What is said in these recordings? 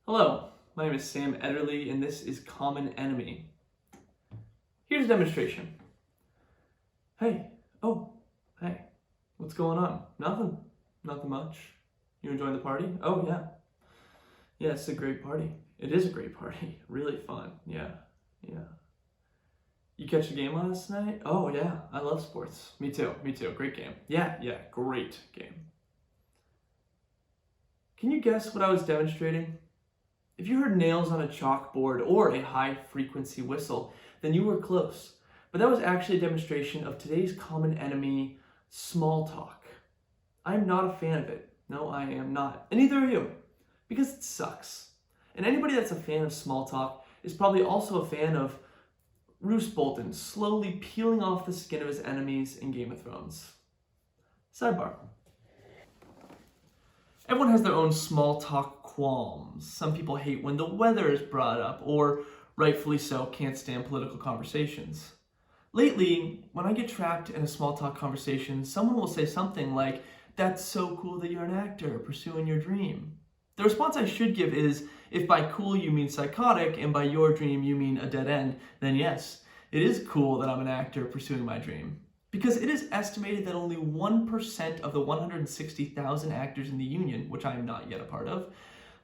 Hello, my name is Sam Ederle, and this is Common Enemy. Here's a demonstration. Hey, what's going on? Nothing much. You enjoying the party? Oh yeah. Yeah, it's a great party. It is a great party. Really fun. Yeah. You catch the game last night? Oh yeah, I love sports. Me too. Great game. Yeah, great game. Can you guess what I was demonstrating? If you heard nails on a chalkboard or a high-frequency whistle, then you were close. But that was actually a demonstration of today's common enemy, small talk. I'm not a fan of it. No, I am not. And neither are you. Because it sucks. And anybody that's a fan of small talk is probably also a fan of Roose Bolton slowly peeling off the skin of his enemies in Game of Thrones. Sidebar. Everyone has their own small talk qualms. Some people hate when the weather is brought up, or rightfully so, can't stand political conversations. Lately, when I get trapped in a small talk conversation, someone will say something like, "That's so cool that you're an actor pursuing your dream." The response I should give is, if by cool you mean psychotic and by your dream you mean a dead end, then yes, it is cool that I'm an actor pursuing my dream. Because it is estimated that only 1% of the 160,000 actors in the union, which I am not yet a part of,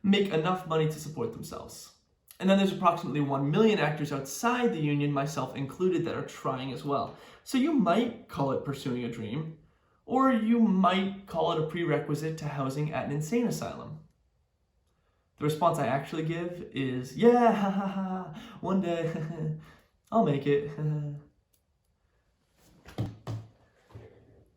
make enough money to support themselves. And then there's approximately 1 million actors outside the union, myself included, that are trying as well. So you might call it pursuing a dream, or you might call it a prerequisite to housing at an insane asylum. The response I actually give is, yeah, one day, I'll make it.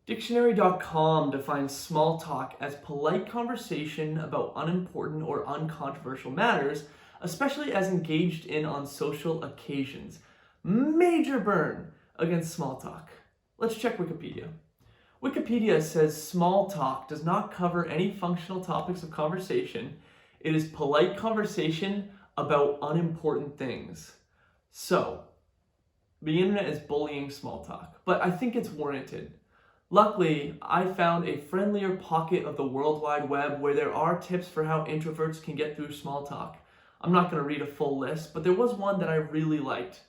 Dictionary.com defines small talk as polite conversation about unimportant or uncontroversial matters, especially as engaged in on social occasions. Major burn against small talk. Let's check Wikipedia. Wikipedia says small talk does not cover any functional topics of conversation. It is polite conversation about unimportant things. So, the internet is bullying small talk, but I think it's warranted. Luckily, I found a friendlier pocket of the World Wide Web where there are tips for how introverts can get through small talk. I'm not going to read a full list, but there was one that I really liked.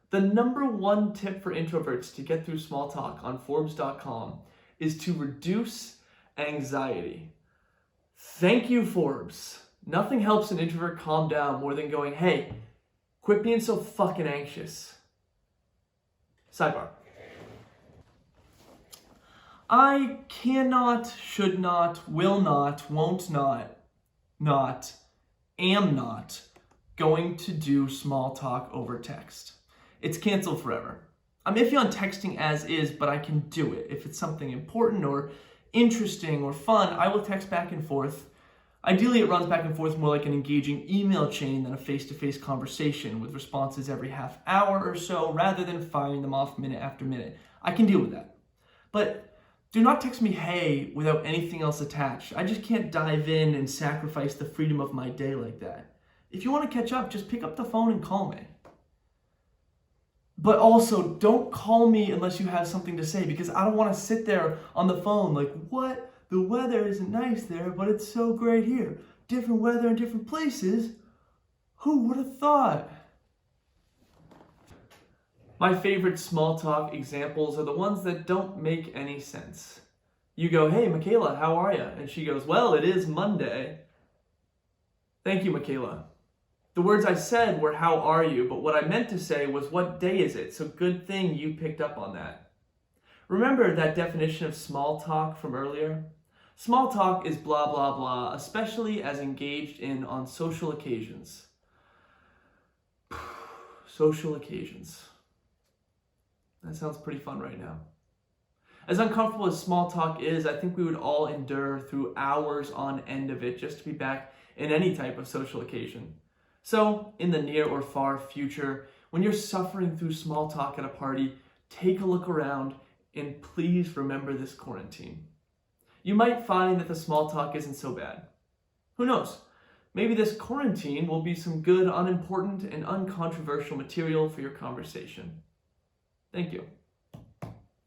The number one tip for introverts to get through small talk on Forbes.com is to reduce anxiety. Thank you, Forbes. Nothing helps an introvert calm down more than going, "Hey, quit being so fucking anxious." Sidebar. I cannot, should not, will not, won't not, am not going to do small talk over text. It's canceled forever. I'm iffy on texting as is, but I can do it. If it's something important or interesting or fun, I will text back and forth. Ideally, it runs back and forth more like an engaging email chain than a face-to-face conversation with responses every half hour or so, rather than firing them off minute after minute. I can deal with that. But do not text me "hey" without anything else attached. I just can't dive in and sacrifice the freedom of my day like that. If you want to catch up, just pick up the phone and call me. But also, don't call me unless you have something to say, because I don't want to sit there on the phone like, "What? The weather isn't nice there, but it's so great here. Different weather in different places. Who would have thought?" My favorite small talk examples are the ones that don't make any sense. You go, "Hey, Michaela, how are you?" And she goes, "Well, it is Monday." Thank you, Michaela. The words I said were, "How are you?" But what I meant to say was, "What day is it?" So good thing you picked up on that. Remember that definition of small talk from earlier? Small talk is blah, blah, blah, especially as engaged in on social occasions. Social occasions. That sounds pretty fun right now. As uncomfortable as small talk is, I think we would all endure through hours on end of it just to be back in any type of social occasion. So, in the near or far future, when you're suffering through small talk at a party, take a look around and please remember this quarantine. You might find that the small talk isn't so bad. Who knows? Maybe this quarantine will be some good, unimportant, and uncontroversial material for your conversation. Thank you.